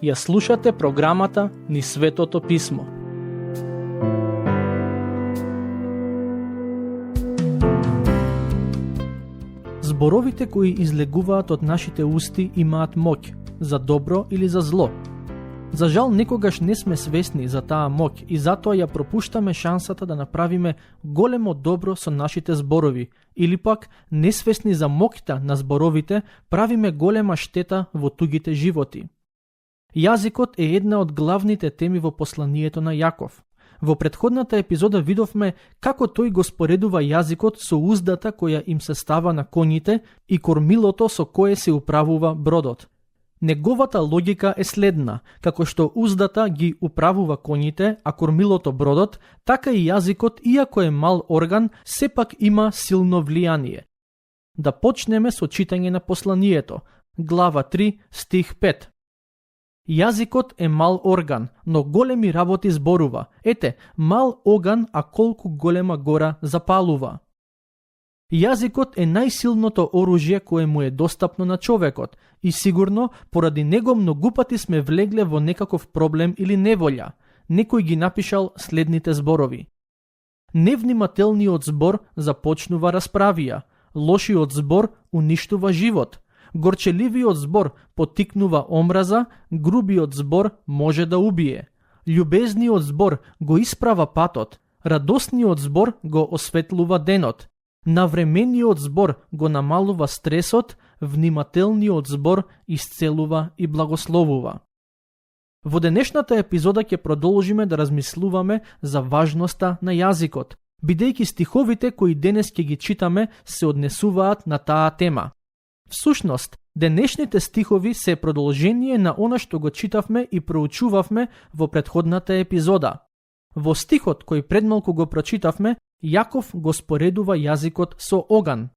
Ја слушате програмата Низ Светото Писмо. Зборовите кои излегуваат од нашите усти имаат моќ, за добро или за зло. За жал, некогаш не сме свесни за таа моќ и затоа ја пропуштаме шансата да направиме големо добро со нашите зборови, или пак, несвесни за моќта на зборовите, правиме голема штета во тугите животи. Јазикот е една од главните теми во посланието на Јаков. Во претходната епизода видовме како тој го споредува јазикот со уздата која им се става на коњите и кормилото со кое се управува бродот. Неговата логика е следна: како што уздата ги управува коњите, а кормилото бродот, така и јазикот, иако е мал орган, сепак има силно влијание. Да почнеме со читање на посланието, глава 3, стих 5. Јазикот е мал орган, но големи работи зборува. Ете, мал оган, а колку голема гора запалува. Јазикот е најсилното оружје кое му е достапно на човекот и сигурно поради него многу пати сме влегле во некаков проблем или неволја. Некој ги напишал следните зборови: невнимателниот збор започнува расправија, лошиот збор уништува живот, горчеливиот збор поттикнува омраза, грубиот збор може да убие, љубезниот збор го исправа патот, радосниот збор го осветлува денот, навремениот збор го намалува стресот, внимателниот збор исцелува и благословува. Во денешната епизода ќе продолжиме да размислуваме за важноста на јазикот, бидејќи стиховите кои денес ќе ги читаме се однесуваат на таа тема. Всушност, денешните стихови се продолжение на она што го читавме и проучувавме во претходната епизода. Во стихот кој предмалку го прочитавме, Јаков го споредува јазикот со оган.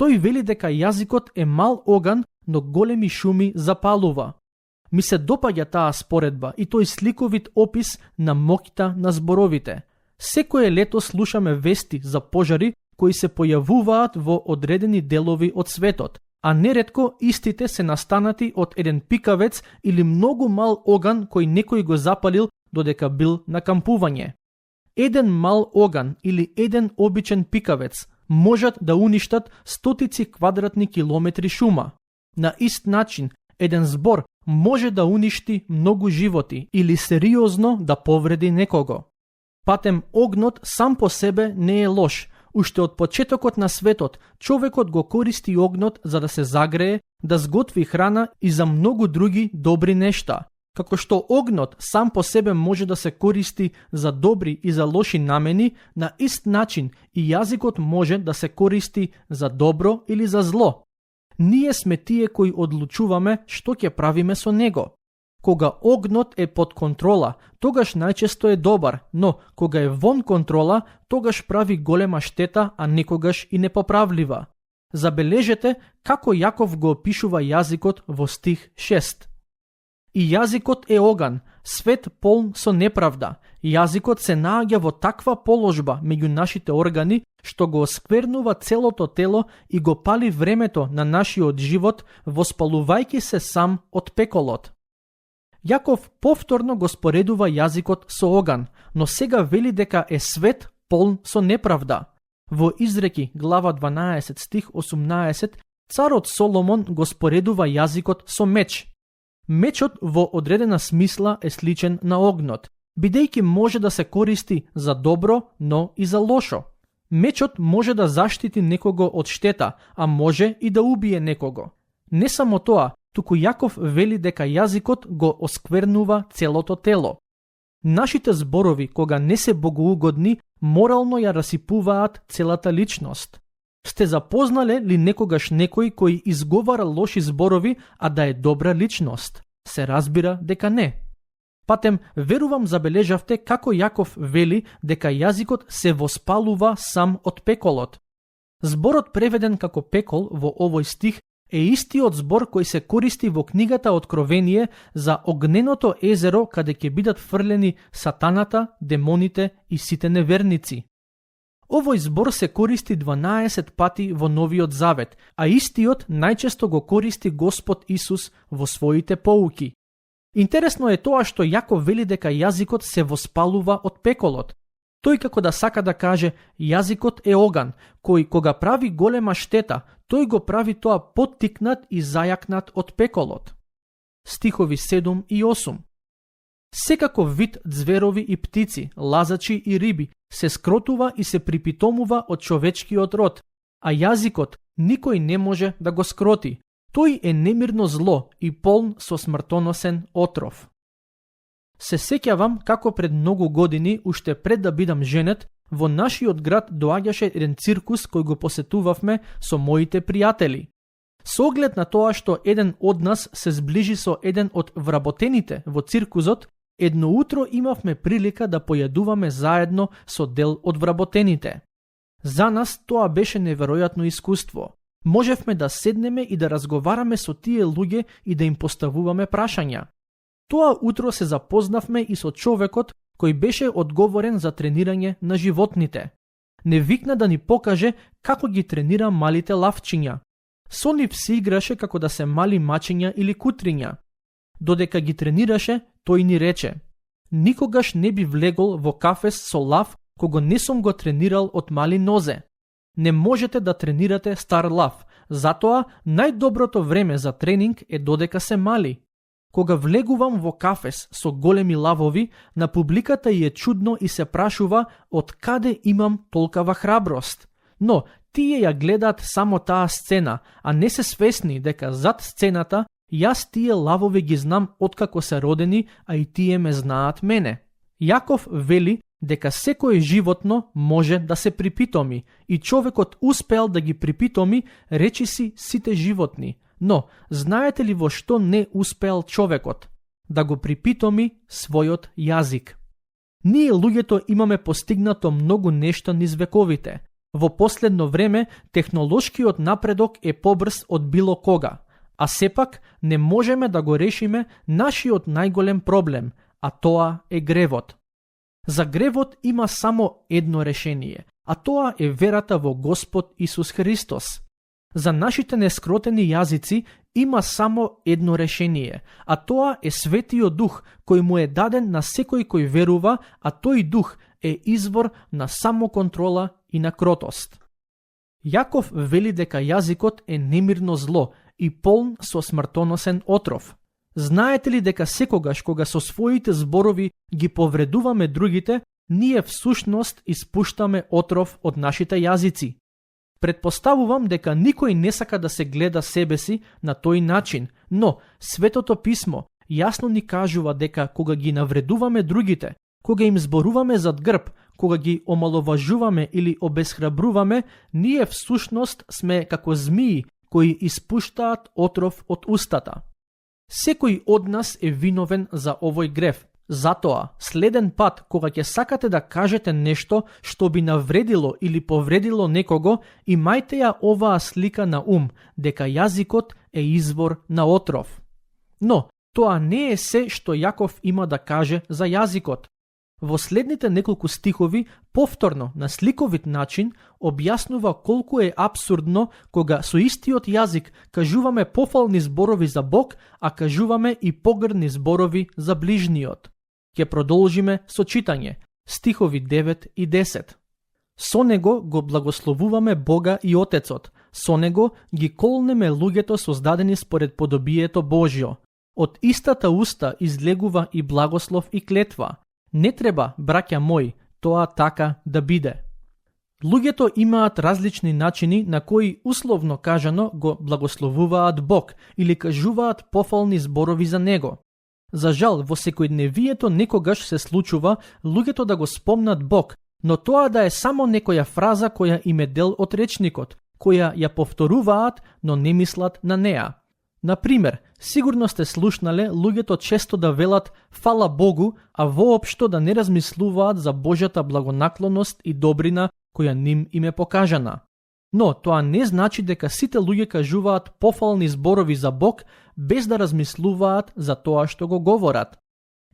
Тој вели дека јазикот е мал оган, но големи шуми запалува. Ми се допаѓа таа споредба и тој сликовит опис на моќта на зборовите. Секое лето слушаме вести за пожари кои се појавуваат во одредени делови од светот, а неретко истите се настанати од еден пикавец или многу мал оган кој некој го запалил додека бил на кампување. Еден мал оган или еден обичен пикавец можат да уништат стотици квадратни километри шума. На ист начин, еден збор може да уништи многу животи или сериозно да повреди некого. Патем, огнот сам по себе не е лош. Уште од почетокот на светот, човекот го користи огнот за да се загрее, да сготви храна и за многу други добри нешта. Како што огнот сам по себе може да се користи за добри и за лоши намени, на ист начин и јазикот може да се користи за добро или за зло. Ние сме тие кои одлучуваме што ќе правиме со него. Кога огнот е под контрола, тогаш најчесто е добар, но кога е вон контрола, тогаш прави голема штета, а некогаш и непоправлива. Забележете како Јаков го опишува јазикот во стих 6. И јазикот е оган, свет полн со неправда. Јазикот се наоѓа во таква положба меѓу нашите органи, што го осквернува целото тело и го пали времето на нашиот живот, воспалувајќи се сам од пеколот. Јаков повторно го споредува јазикот со оган, но сега вели дека е свет полн со неправда. Во Изреки, глава 12, стих 18, царот Соломон го споредува јазикот со меч. Мечот во одредена смисла е сличен на огнот, бидејќи може да се користи за добро, но и за лошо. Мечот може да заштити некого од штета, а може и да убие некого. Не само тоа, туку Јаков вели дека јазикот го осквернува целото тело. Нашите зборови, кога не се богоугодни, морално ја расипуваат целата личност. Сте запознале ли некогаш некој кој изговара лоши зборови, а да е добра личност? Се разбира дека не. Патем, верувам забележавте како Јаков вели дека јазикот се воспалува сам од пеколот. Зборот преведен како пекол во овој стих е истиот збор кој се користи во книгата Откровение за огненото езеро каде ќе бидат фрлени сатаната, демоните и сите неверници. Овој збор се користи 12 пати во Новиот Завет, а истиот најчесто го користи Господ Исус во своите поуки. Интересно е тоа што Јаков вели дека јазикот се воспалува од пеколот. Тој како да сака да каже, јазикот е оган, кој кога прави голема штета, тој го прави тоа поттикнат и зајакнат од пеколот. Стихови 7 и 8. Секаков вид ѕверови и птици, лазачи и риби се скротува и се припитомува од човечкиот род, а јазикот никој не може да го скроти. Тој е немирно зло и полн со смртоносен отров. Се сеќавам како пред многу години, уште пред да бидам женет, во нашиот град доаѓаше еден циркус кој го посетувавме со моите пријатели. Со оглед на тоа што еден од нас се зближи со еден од вработените во циркузот, едно утро имавме прилика да појадуваме заедно со дел од вработените. За нас тоа беше неверојатно искуство. Можевме да седнеме и да разговараме со тие луѓе и да им поставуваме прашања. Тоа утро се запознавме и со човекот кој беше одговорен за тренирање на животните. Не викна да ни покаже како ги тренира малите лавчиња. Со нив се играше како да се мали мачиња или кутриња. Додека ги тренираше, тој ни рече: никогаш не би влегол во кафес со лав кого не сум го тренирал од мали нозе. Не можете да тренирате стар лав, затоа најдоброто време за тренинг е додека се мали. Кога влегувам во кафес со големи лавови, на публиката е чудно и се прашува од каде имам толкава храброст. Но тие ја гледаат само таа сцена, а не се свесни дека зад сцената јас тие лавови ги знам откако се родени, а и тие ме знаат мене. Јаков вели дека секое животно може да се припитоми и човекот успеал да ги припитоми речиси сите животни. Но, знаете ли во што не успеал човекот? Да го припитоми својот јазик. Ние луѓето имаме постигнато многу нешто низ вековите. Во последно време технолошкиот напредок е побрз од било кога, а сепак не можеме да го решиме нашиот најголем проблем, а тоа е гревот. За гревот има само едно решение, а тоа е верата во Господ Исус Христос. За нашите нескротени јазици има само едно решение, а тоа е Светиот Дух кој му е даден на секој кој верува, а тој Дух е извор на самоконтрола и на кротост. Јаков вели дека јазикот е немирно зло и полн со смртоносен отров. Знаете ли дека секогаш кога со своите зборови ги повредуваме другите, ние всушност испуштаме отров од нашите јазици? Предпоставувам дека никој не сака да се гледа себе си на тој начин, но Светото Писмо јасно ни кажува дека кога ги навредуваме другите, кога им зборуваме зад грб, кога ги омаловажуваме или обесхрабруваме, ние всушност сме како змии кои испуштаат отров од устата. Секој од нас е виновен за овој грев. Затоа, следен пат, кога ќе сакате да кажете нешто што би навредило или повредило некого, имајте ја оваа слика на ум, дека јазикот е извор на отров. Но, тоа не е се што Јаков има да каже за јазикот. Во следните неколку стихови, повторно, на сликовит начин, објаснува колку е апсурдно кога со истиот јазик кажуваме пофални зборови за Бог, а кажуваме и погрдни зборови за ближниот. Ќе продолжиме со читање, стихови 9 и 10. Со него го благословуваме Бога и Отецот, со него ги колнеме луѓето создадени според подобието Божјо. Од истата уста излегува и благослов и клетва. Не треба, браќа мои, тоа така да биде. Луѓето имаат различни начини на кои условно кажано го благословуваат Бог или кажуваат пофални зборови за него. За жал, во секојдневието некогаш се случува луѓето да го спомнат Бог, но тоа да е само некоја фраза која им е дел од речникот, која ја повторуваат, но не мислат на неа. Например, сигурно сте слушнале луѓето често да велат фала Богу, а воопшто да не размислуваат за Божјата благонаклоност и добрина која ним им е покажана. Но тоа не значи дека сите луѓе кажуваат пофални зборови за Бог без да размислуваат за тоа што го говорат.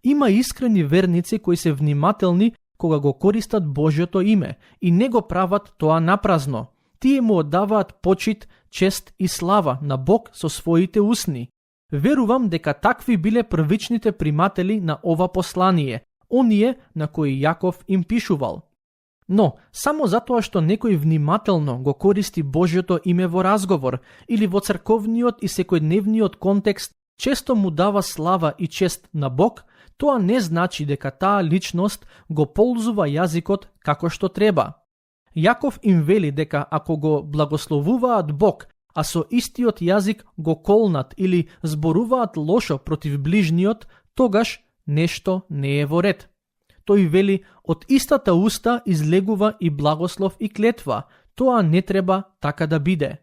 Има искрени верници кои се внимателни кога го користат Божјото име и не го прават тоа напразно. Тие му оддаваат почит, чест и слава на Бог со своите усни. Верувам дека такви биле првичните приматели на ова послание, оние на кои Јаков им пишувал. Но, само затоа што некој внимателно го користи Божјото име во разговор или во црковниот и секојдневниот контекст, често му дава слава и чест на Бог, тоа не значи дека таа личност го ползува јазикот како што треба. Јаков им вели дека ако го благословуваат Бог, а со истиот јазик го колнат или зборуваат лошо против ближниот, тогаш нешто не е во ред. Тој вели, од истата уста излегува и благослов и клетва, тоа не треба така да биде.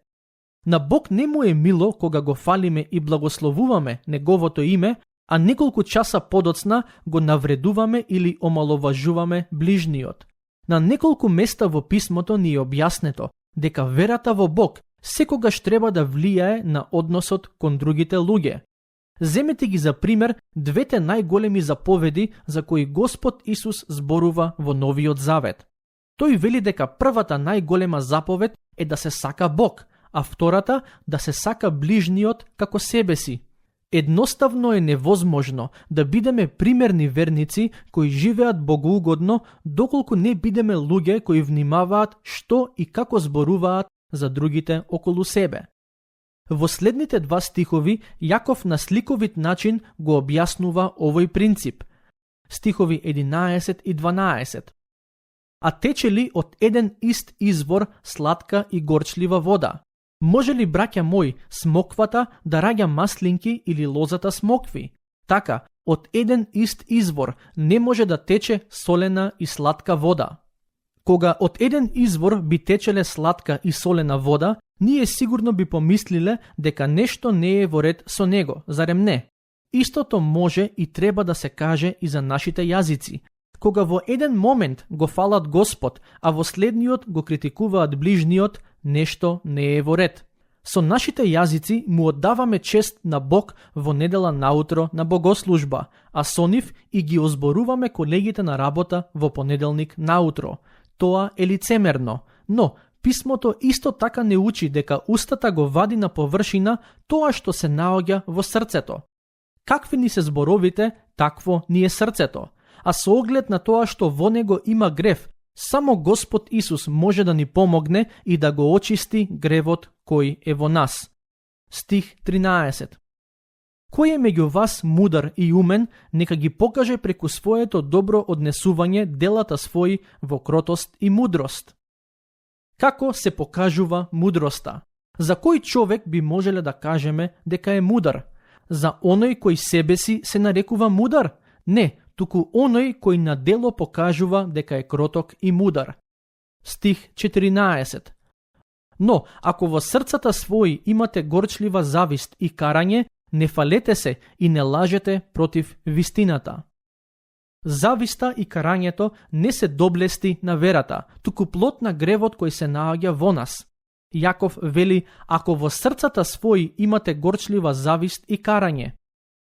На Бог не му е мило кога го фалиме и благословуваме Неговото име, а неколку часа подоцна го навредуваме или омаловажуваме ближниот. На неколку места во писмото ни е објаснето дека верата во Бог секогаш треба да влијае на односот кон другите луѓе. Земете ги за пример двете најголеми заповеди за кои Господ Исус зборува во Новиот Завет. Тој вели дека првата најголема заповед е да се сака Бог, а втората да се сака ближниот како себе си. Едноставно е невозможно да бидеме примерни верници кои живеат богоугодно доколку не бидеме луѓе кои внимаваат што и како зборуваат за другите околу себе. Во следните два стихови Јаков на сликовит начин го објаснува овој принцип. Стихови 11 и 12. А тече ли од еден ист извор сладка и горчлива вода? Може ли, браќа мој, смоквата да раѓа маслинки или лозата смокви? Така, од еден ист извор не може да тече солена и сладка вода. Кога од еден извор би течеле сладка и солена вода, ние сигурно би помислиле дека нешто не е во ред со него, зарем не? Истото може и треба да се каже и за нашите јазици. Кога во еден момент го фалат Господ, а во следниот го критикуваат ближниот, нешто не е во ред. Со нашите јазици му оддаваме чест на Бог во недела наутро на богослужба, а со нив и ги озборуваме колегите на работа во понеделник наутро. Тоа е лицемерно, но писмото исто така не учи дека устата го вади на површина тоа што се наоѓа во срцето. Какви ни се зборовите, такво ни е срцето. А со оглед на тоа што во него има грев, само Господ Исус може да ни помогне и да го очисти гревот кој е во нас. Стих 13. Кој е меѓу вас мудар и умен, нека ги покаже преку своето добро однесување делата своји во кротост и мудрост. Како се покажува мудроста? За кој човек би можеле да кажеме дека е мудар? За оној кој себе си се нарекува мудар? Не, туку оној кој на дело покажува дека е кроток и мудар. Стих 14. Но, ако во срцата своји имате горчлива завист и карање, не фалете се и не лажете против вистината. Зависта и карањето не се доблести на верата, туку плод на гревот кој се наоѓа во нас. Јаков вели, ако во срцата своји имате горчлива завист и карање.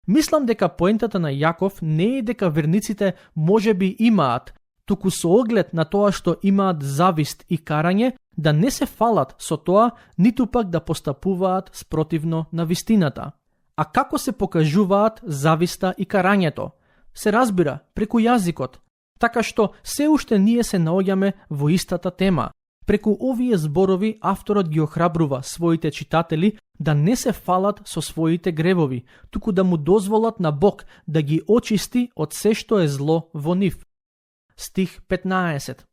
Мислам дека поентата на Јаков не е дека верниците може би имаат, туку со оглед на тоа што имаат завист и карање, да не се фалат со тоа, ниту пак да постапуваат спротивно на вистината. А како се покажуваат зависта и карањето? Се разбира, преку јазикот. Така што се уште ние се наоѓаме во истата тема. Преку овие зборови авторот ги охрабрува своите читатели да не се фалат со своите гревови, туку да му дозволат на Бог да ги очисти од се што е зло во нив. Стих 15.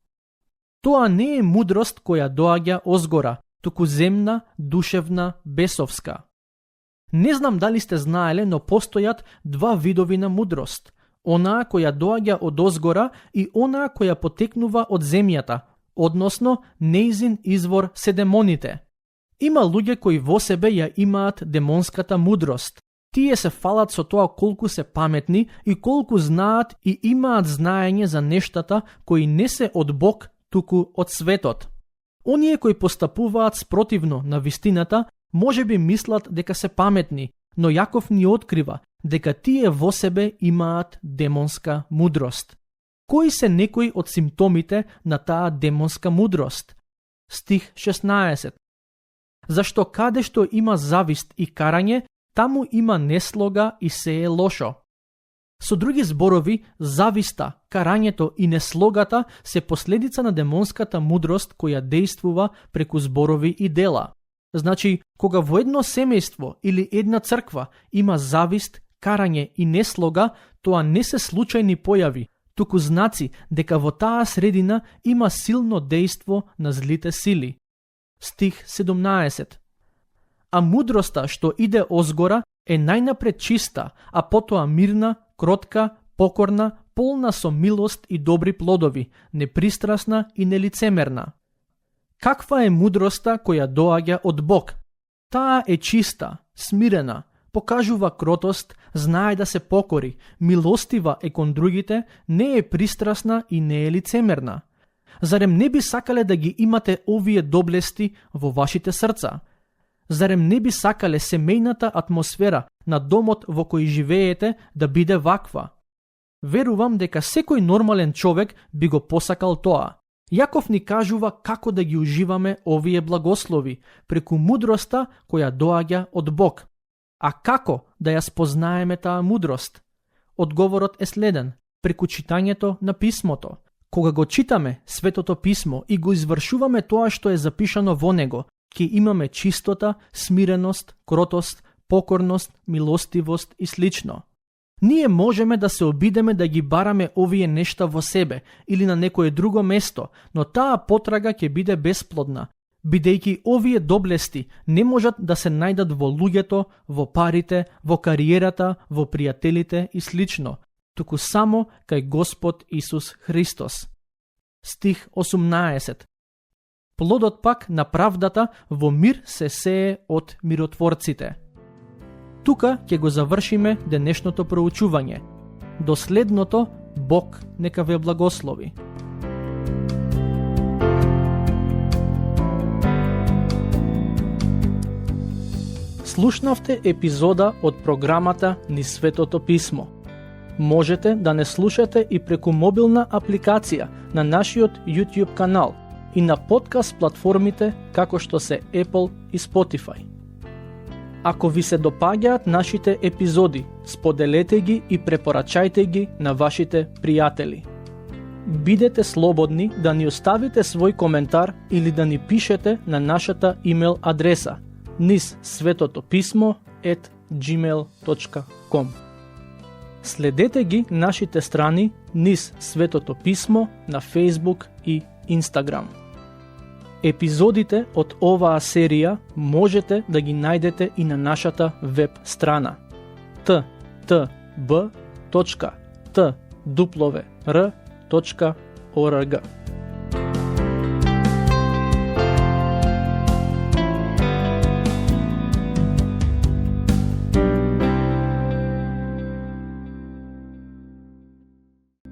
Тоа не е мудрост која доаѓа озгора, туку земна, душевна, бесовска. Не знам дали сте знаеле, но постојат два видови на мудрост. Онаа која доаѓа од озгора и онаа која потекнува од земјата, односно неизин извор се демоните. Има луѓе кои во себе ја имаат демонската мудрост. Тие се фалат со тоа колку се паметни и колку знаат и имаат знаење за нештата кои не се од Бог, туку од светот. Оние кои постапуваат спротивно на вистината, може би мислат дека се паметни, но Јаков ни открива дека тие во себе имаат демонска мудрост. Кои се некои од симптомите на таа демонска мудрост? Стих 16. Зашто каде што има завист и карање, таму има неслога и се е лошо. Со други зборови, зависта, карањето и неслогата се последица на демонската мудрост која действува преку зборови и дела. Значи, кога во едно семејство или една црква има завист, карање и неслога, тоа не се случајни појави, туку знаци дека во таа средина има силно дејство на злите сили. Стих 17. А мудроста што иде озгора е најнапред чиста, а потоа мирна, кротка, покорна, полна со милост и добри плодови, непристрасна и нелицемерна. Каква е мудроста која доаѓа од Бог? Таа е чиста, смирена, покажува кротост, знае да се покори, милостива е кон другите, не е пристрасна и не е лицемерна. Зарем не би сакале да ги имате овие доблести во вашите срца? Зарем не би сакале семејната атмосфера на домот во кој живеете да биде ваква? Верувам дека секој нормален човек би го посакал тоа. Јаков ни кажува како да ги уживаме овие благослови, преку мудроста која доаѓа од Бог. А како да ја спознаеме таа мудрост? Одговорот е следен: преку читањето на писмото. Кога го читаме Светото писмо и го извршуваме тоа што е запишано во него, ќе имаме чистота, смиреност, кротост, покорност, милостивост и слично. Ние можеме да се обидеме да ги бараме овие нешта во себе или на некое друго место, но таа потрага ќе биде бесплодна, бидејќи овие доблести не можат да се најдат во луѓето, во парите, во кариерата, во пријателите и слично, туку само кај Господ Исус Христос. Стих 18. Плодот пак на правдата во мир се сее од миротворците. Тука ќе го завршиме денешното проучување. До следното, Бог нека ве благослови. Слушнавте епизода од програмата Низ Светото писмо. Можете да не слушате и преку мобилна апликација на нашиот YouTube канал и на подкаст платформите како што се Apple и Spotify. Ако ви се допаѓаат нашите епизоди, споделете ги и препорачајте ги на вашите пријатели. Бидете слободни да ни оставите свој коментар или да ни пишете на нашата имейл адреса nizsvetopismo@gmail.com. Следете ги нашите страни Низ Светото писмо на Facebook и Instagram. Епизодите од оваа серија можете да ги најдете и на нашата веб страна ttb.twr.org.